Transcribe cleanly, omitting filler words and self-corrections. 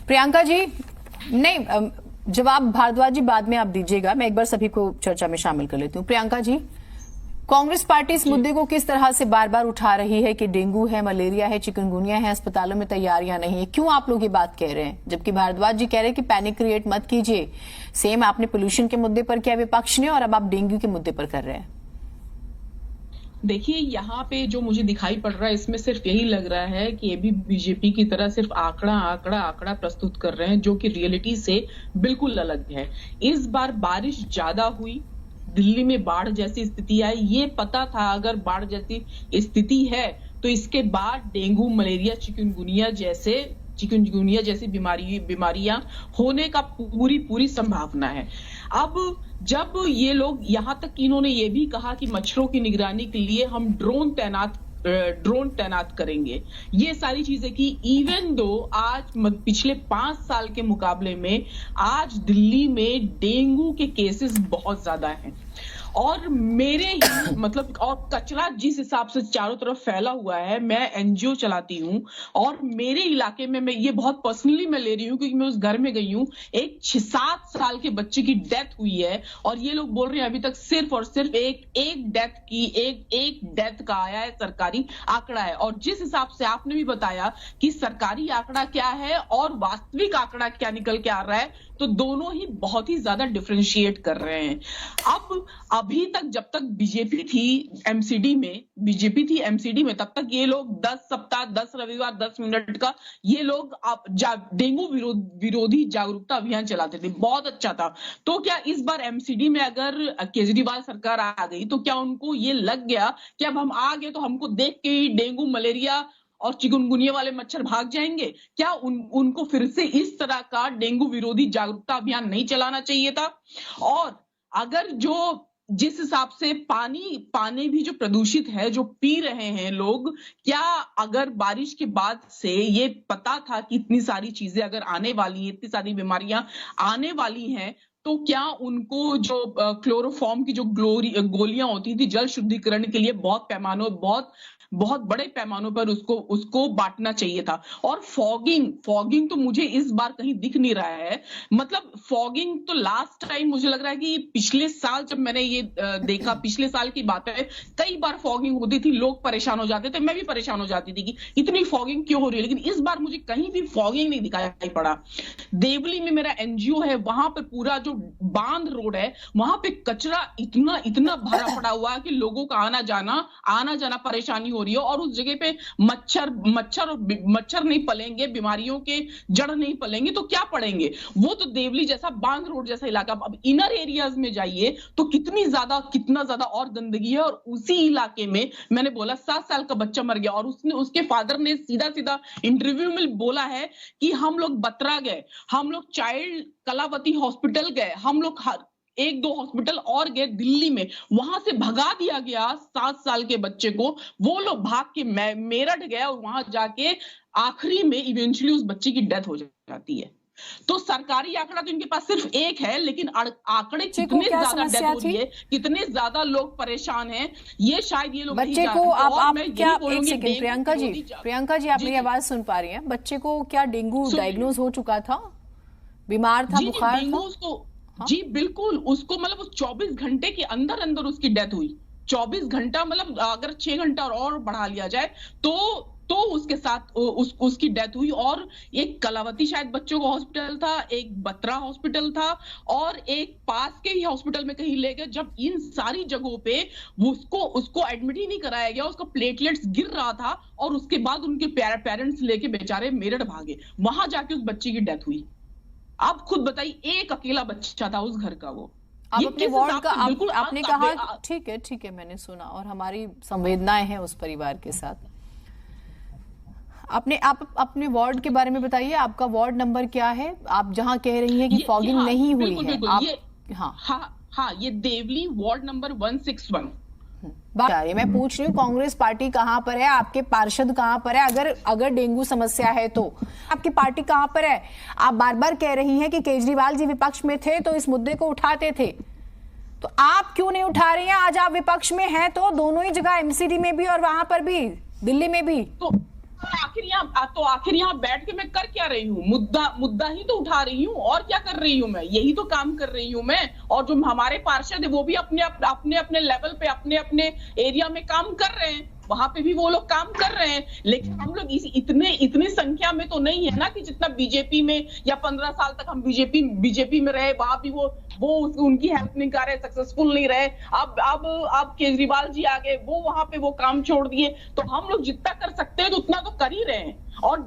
प्रियंका जी, नहीं, जवाब भारद्वाज जी बाद में आप दीजिएगा, मैं एक बार सभी को चर्चा में शामिल कर लेती हूँ। प्रियंका जी, कांग्रेस पार्टी इस मुद्दे को किस तरह से बार बार उठा रही है कि डेंगू है, मलेरिया है, चिकनगुनिया है, अस्पतालों में तैयारियां नहीं है, क्यों आप लोग ये बात कह रहे हैं? जबकि भारद्वाज जी कह रहे हैं कि पैनिक क्रिएट मत कीजिए। सेम आपने पोल्यूशन के मुद्दे पर किया विपक्ष ने, और अब आप डेंगू के मुद्दे पर कर रहे हैं। देखिए, यहाँ पे जो मुझे दिखाई पड़ रहा है इसमें सिर्फ यही लग रहा है कि ये भी बीजेपी की तरह सिर्फ आंकड़ा प्रस्तुत कर रहे हैं, जो कि रियलिटी से बिल्कुल अलग है। इस बार बारिश ज्यादा हुई, दिल्ली में बाढ़ जैसी स्थिति आई। ये पता था अगर बाढ़ जैसी स्थिति है तो इसके बाद डेंगू, मलेरिया, चिकनगुनिया जैसी बीमारियां होने का पूरी संभावना है। अब जब ये लोग, यहाँ तक कि इन्होंने ये भी कहा कि मच्छरों की निगरानी के लिए हम ड्रोन तैनात करेंगे, ये सारी चीजें की। इवन दो आज पिछले 5 साल के मुकाबले में आज दिल्ली में डेंगू के केसेस बहुत ज्यादा हैं। और मेरे ही मतलब, और कचरा जिस हिसाब से चारों तरफ फैला हुआ है, मैं एनजीओ चलाती हूँ और मेरे इलाके में, मैं ये बहुत पर्सनली मैं ले रही हूँ क्योंकि मैं उस घर में गई हूँ, एक 6-7 साल के बच्चे की डेथ हुई है और ये लोग बोल रहे हैं अभी तक सिर्फ और सिर्फ एक डेथ का आया है, सरकारी आंकड़ा है। और जिस हिसाब से आपने भी बताया कि सरकारी आंकड़ा क्या है और वास्तविक आंकड़ा क्या निकल के आ रहा है, तो दोनों ही बहुत ही ज्यादा डिफरेंशिएट कर रहे हैं। अब अभी तक जब तक बीजेपी थी एमसीडी में, तब तक ये लोग 10 सप्ताह, 10 रविवार, 10 मिनट का ये लोग डेंगू विरोधी जागरूकता अभियान चलाते थे, बहुत अच्छा था। तो क्या इस बार एमसीडी में अगर केजरीवाल सरकार आ गई तो क्या उनको ये लग गया कि अब हम आ गए तो हमको देख के ही डेंगू, मलेरिया और चिकनगुनिया वाले मच्छर भाग जाएंगे? क्या उनको फिर से इस तरह का डेंगू विरोधी जागरूकता अभियान नहीं चलाना चाहिए था? और अगर जिस हिसाब से पानी भी जो प्रदूषित है, जो पी रहे हैं लोग, क्या अगर बारिश के बाद से ये पता था कि इतनी सारी चीजें अगर आने वाली हैं, इतनी सारी बीमारियां आने वाली हैं, तो क्या उनको जो क्लोरोफॉर्म की जो गोलियां होती थी जल शुद्धिकरण के लिए बहुत बड़े पैमानों पर उसको बांटना चाहिए था। और फॉगिंग तो मुझे इस बार कहीं दिख नहीं रहा है। मतलब फॉगिंग तो लास्ट टाइम मुझे लग रहा है कि पिछले साल जब मैंने ये देखा, पिछले साल की बात है, कई बार फॉगिंग होती थी, लोग परेशान हो जाते थे, मैं भी परेशान हो जाती थी कि इतनी फॉगिंग क्यों हो रही है। लेकिन इस बार मुझे कहीं भी फॉगिंग नहीं दिखाई पड़ा। देवली में मेरा एनजीओ है, वहां पे पूरा जो बांध रोड है, वहां पे कचरा इतना भरा पड़ा हुआ है कि लोगों का आना जाना परेशानी हो रही है। और उस जगह पे मच्छर नहीं पलेंगे, बीमारियों के जड़ नहीं पलेंगे तो क्या पड़ेंगे? वो तो देवली जैसा बांध रोड जैसा इलाका। अब इनर एरियाज में जाइए तो कितना ज्यादा और गंदगी है। और उसी इलाके में मैंने बोला 7 साल का बच्चा मर गया और उसके फादर ने सीधा इंटरव्यू में बोला है कि हम लोग बत्रा गए, हम लोग चाइल्ड कलावती हॉस्पिटल गए, हम लोग 1-2 हॉस्पिटल और गए दिल्ली में, वहां से भगा दिया गया 7 साल के बच्चे को। वो लोग भाग के मेरठ गए और वहां जाके आखिरी में इवेंचुअली उस बच्चे की डेथ हो जाती है। तो सरकारी आंकड़ा तो इनके पास सिर्फ एक है, लेकिन आंकड़े कितने ज्यादा डेथ हो रही है, कितने ज्यादा लोग परेशान हैं, ये शायद ये लोग बच्चे को आप क्या, एक सेकंड प्रियंका जी, आप मेरी आवाज सुन पा रही हैं? बच्चे को क्या डेंगू डायग्नोज हो चुका था, बीमार था, बुखार था? जी बिल्कुल, उसको मतलब उस 24 घंटे के अंदर उसकी डेथ हुई। 24 घंटा मतलब अगर 6 घंटा और बढ़ा लिया जाए तो उसके साथ उसकी डेथ हुई। और एक कलावती शायद बच्चों का हॉस्पिटल था, एक बत्रा हॉस्पिटल था और एक पास के ही हॉस्पिटल में कहीं ले गए। जब इन सारी जगहों पे उसको एडमिट ही नहीं कराया गया, उसका प्लेटलेट्स गिर रहा था और उसके बाद उनके पेरेंट्स लेके बेचारे मेरठ भागे, वहां जाके उस बच्चे की डेथ हुई। आप खुद बताइए, एक अकेला बच्चा था उस घर का। वो आप अपने वार्ड का आपने कहा, ठीक है, मैंने सुना और हमारी संवेदनाएं हैं उस परिवार के साथ। आप अपने वार्ड के बारे में बताइए, आपका वार्ड नंबर क्या है? आप जहां कह रही हैं कि फॉगिंग नहीं हुई है। हाँ, ये देवली वार्ड नंबर 161। मैं पूछ रही हूँ कांग्रेस पार्टी कहाँ पर है, आपके पार्षद कहाँ पर है? अगर डेंगू समस्या है तो आपकी पार्टी कहाँ पर है? आप बार बार कह रही हैं कि केजरीवाल जी विपक्ष में थे तो इस मुद्दे को उठाते थे, तो आप क्यों नहीं उठा रही हैं? आज आप विपक्ष में हैं तो दोनों ही जगह, एमसीडी में भी और वहां पर भी, दिल्ली में भी। तो आखिर यहाँ बैठ के मैं कर क्या रही हूँ? मुद्दा ही तो उठा रही हूँ, और क्या कर रही हूँ मैं? यही तो काम कर रही हूँ मैं। और जो हमारे पार्षद है वो भी अपने लेवल पे, अपने अपने एरिया में काम कर रहे हैं, वहां पे भी वो लोग काम कर रहे हैं। लेकिन हम लोग इतनी संख्या में तो नहीं है ना कि जितना बीजेपी में, या 15 साल तक हम बीजेपी में रहे, वहां भी वो उनकी हेल्प नहीं कर रहे, सक्सेसफुल नहीं रहे। अब केजरीवाल जी आ गए, वो वहां पे वो काम छोड़ दिए। तो हम लोग जितना कर सकते हैं तो उतना तो कर ही रहे हैं। और